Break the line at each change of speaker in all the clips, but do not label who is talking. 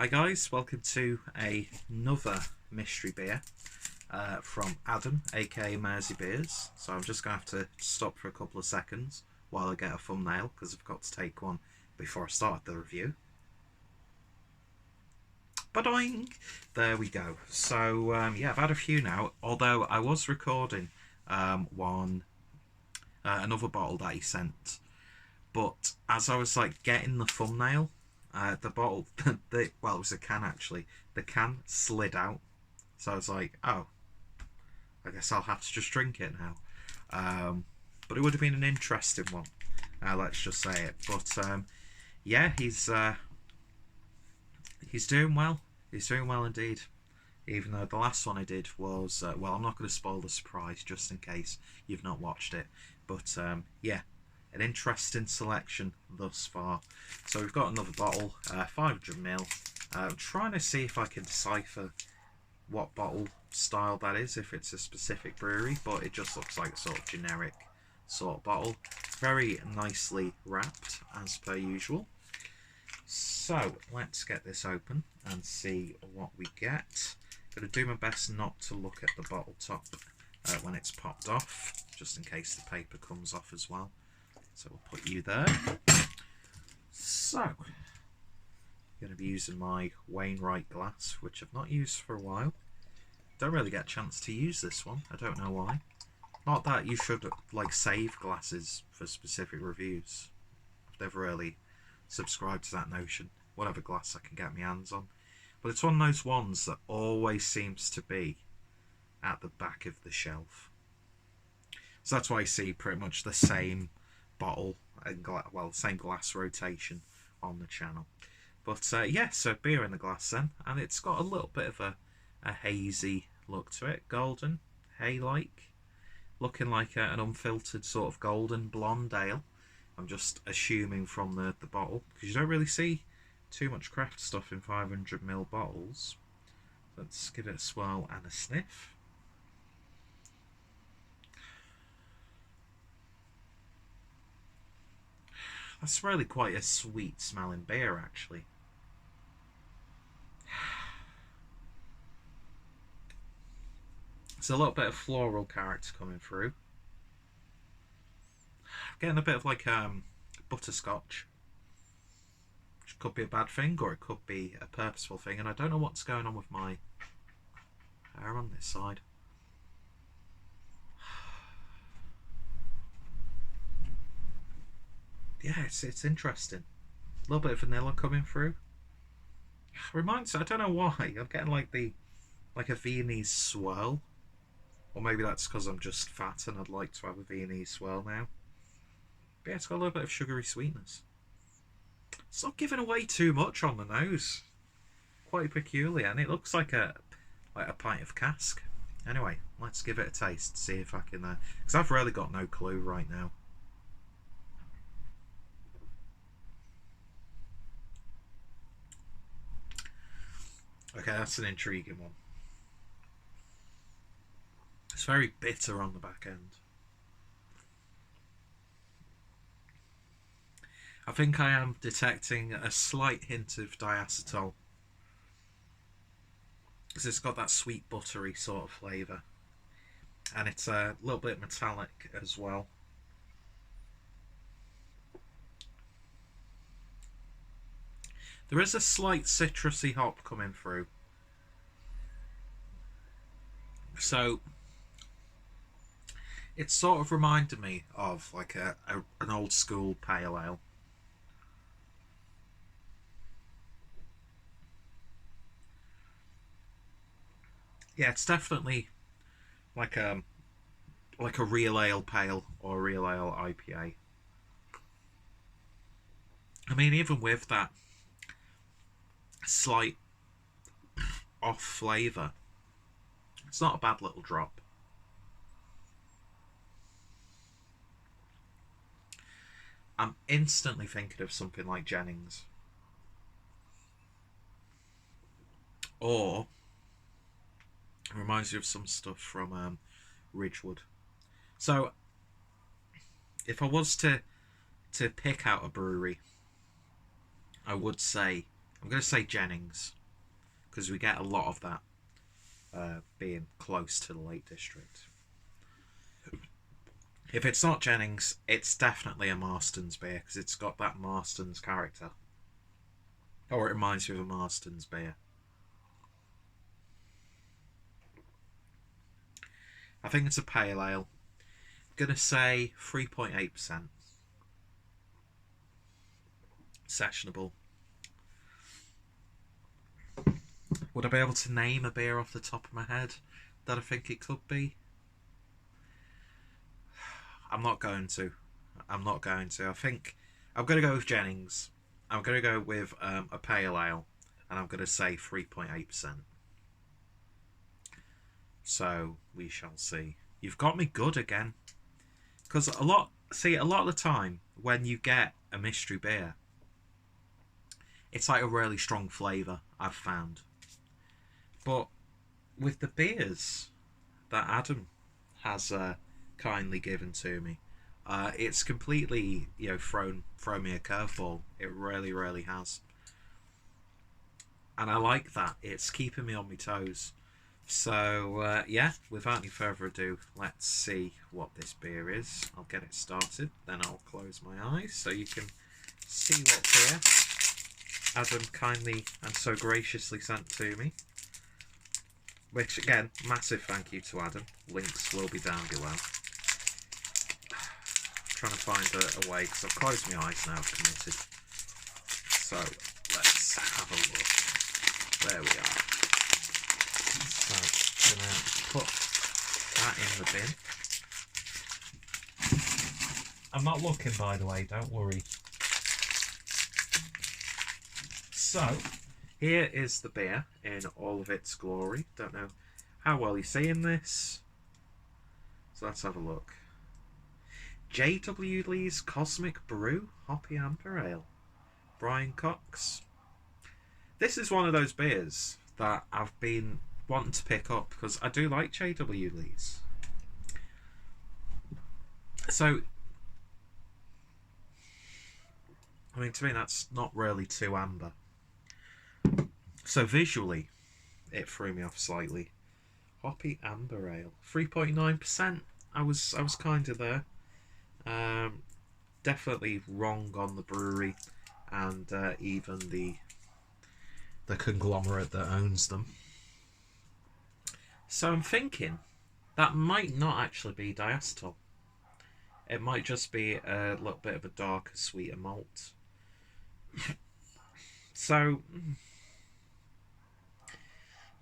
Hi guys, welcome to another mystery beer from Adam, aka Mersey Beers. So I'm just going to have to stop for a couple of seconds while I get a thumbnail because I've got to take one before I start the review. Ba-doing! There we go. So yeah, I've had a few now, although I was recording another bottle that he sent, but as I was like getting the thumbnail, the bottle, well, it was a can actually. The can slid out, so I was like, "Oh, I guess I'll have to just drink it now." But it would have been an interesting one. Let's just say it. But yeah, he's doing well. He's doing well indeed. Even though the last one I did was well, I'm not going to spoil the surprise just in case you've not watched it. But yeah. An interesting selection thus far. So we've got another bottle, 500ml. I'm trying to see if I can decipher what bottle style that is, if it's a specific brewery, but it just looks like a sort of generic sort of bottle. Very nicely wrapped, as per usual. So let's get this open and see what we get. I'm going to do my best not to look at the bottle top when it's popped off, just in case the paper comes off as well. So we'll put you there. So, I'm going to be using my Wainwright glass, which I've not used for a while. Don't really get a chance to use this one. I don't know why. Not that you should like save glasses for specific reviews. I've never really subscribed to that notion. Whatever glass I can get my hands on. But it's one of those ones that always seems to be at the back of the shelf. So that's why I see pretty much the same bottle and same glass rotation on the channel. But yeah, so beer in the glass then, and it's got a little bit of a hazy look to it, golden, hay-like, looking like an unfiltered sort of golden blonde ale. I'm just assuming from the bottle, because you don't really see too much craft stuff in 500ml bottles. Let's give it a swirl and a sniff. That's really quite a sweet smelling beer, actually. There's a little bit of floral character coming through. Getting a bit of like butterscotch, which could be a bad thing or it could be a purposeful thing, and I don't know what's going on with my hair on this side. Yeah, it's interesting. A little bit of vanilla coming through. Reminds, I don't know why, I'm getting like a Viennese swirl. Or maybe that's because I'm just fat and I'd like to have a Viennese swirl now. But yeah, it's got a little bit of sugary sweetness. It's not giving away too much on the nose. Quite peculiar, and it looks like a pint of cask. Anyway, let's give it a taste, see if I can, because I've really got no clue right now. Okay, that's an intriguing one. It's very bitter on the back end. I think I am detecting a slight hint of diacetyl, because it's got that sweet buttery sort of flavour, and it's a little bit metallic as well. There is a slight citrusy hop coming through. So it sort of reminded me of like an old school pale ale. Yeah, it's definitely like a real ale pale or a real ale IPA. I mean, even with that slight off flavour, it's not a bad little drop. I'm instantly thinking of something like Jennings, or it reminds me of some stuff from Ridgewood. So if I was to pick out a brewery, I would say I'm going to say Jennings, because we get a lot of that being close to the Lake District. If it's not Jennings, it's definitely a Marston's beer, because it's got that Marston's character. Or it reminds me of a Marston's beer. I think it's a pale ale. I'm going to say 3.8%. Sessionable. Would I be able to name a beer off the top of my head that I think it could be? I'm not going to. I think I'm going to go with Jennings. I'm going to go with a pale ale, and I'm going to say 3.8%. So we shall see. You've got me good again, because a lot of the time when you get a mystery beer, it's like a really strong flavour, I've found. But with the beers that Adam has kindly given to me, it's completely, thrown me a curveball. It really, really has. And I like that. It's keeping me on my toes. So, yeah, without any further ado, let's see what this beer is. I'll get it started, then I'll close my eyes so you can see what beer Adam kindly and so graciously sent to me. Which, again, massive thank you to Adam. Links will be down below. I'm trying to find a way, because I've closed my eyes now, committed. So, let's have a look. There we are. So, I'm going to put that in the bin. I'm not looking, by the way, don't worry. So, here is the beer in all of its glory. Don't know how well you're seeing this. So let's have a look. J.W. Lee's Cosmic Brew Hoppy Amber Ale. Brian Cox. This is one of those beers that I've been wanting to pick up, because I do like J.W. Lee's. So, I mean, to me that's not really too amber. So visually, it threw me off slightly. Hoppy Amber Ale, 3.9%. I was kind of there. Definitely wrong on the brewery and even the conglomerate that owns them. So I'm thinking that might not actually be diacetyl. It might just be a little bit of a darker, sweeter malt. So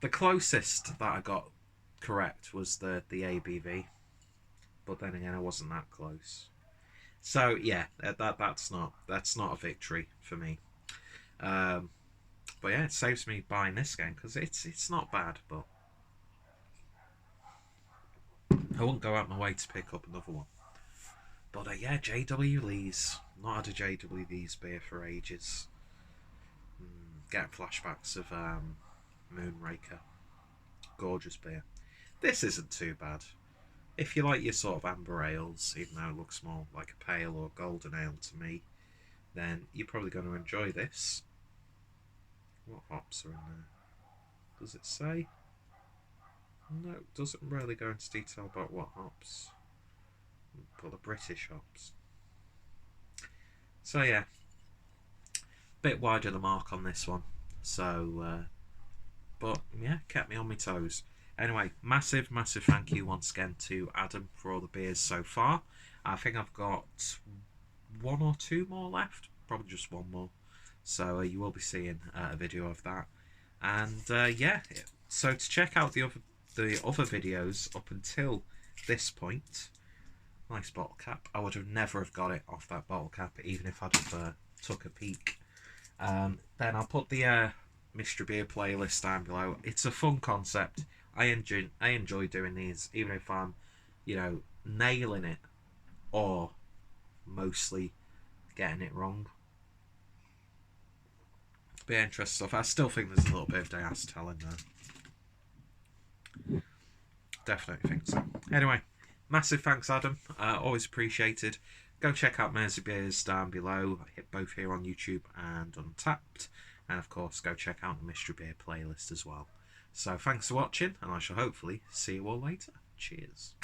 the closest that I got correct was the ABV, but then again, I wasn't that close. So yeah, that's not a victory for me. But yeah, it saves me buying this game, because it's not bad, but I wouldn't go out my way to pick up another one. But yeah, J.W. Lee's. Not had a J.W. Lee's beer for ages. Getting flashbacks of Moonraker. Gorgeous beer. This isn't too bad. If you like your sort of amber ales, even though it looks more like a pale or golden ale to me, then you're probably going to enjoy this. What hops are in there? Does it say? No, it doesn't really go into detail about what hops. But the British hops. So yeah, bit wide of the mark on this one. So, but yeah, kept me on my toes. Anyway, massive thank you once again to Adam for all the beers so far. I think I've got one or two more left, probably just one more. So you will be seeing a video of that. And yeah, so to check out the other videos up until this point, nice bottle cap. I would have never have got it off that bottle cap, even if I'd have took a peek. Then I'll put the mystery beer playlist down below. It's a fun concept. I enjoy doing these, even if I'm, nailing it or mostly getting it wrong. Be interesting stuff. I still think there's a little bit of diacetyl in there. Definitely think so. Anyway, massive thanks, Adam. Always appreciated. Go check out Mersey Beers down below, both here on YouTube and Untapped. And of course, go check out the Mystery Beer playlist as well. So thanks for watching, and I shall hopefully see you all later. Cheers.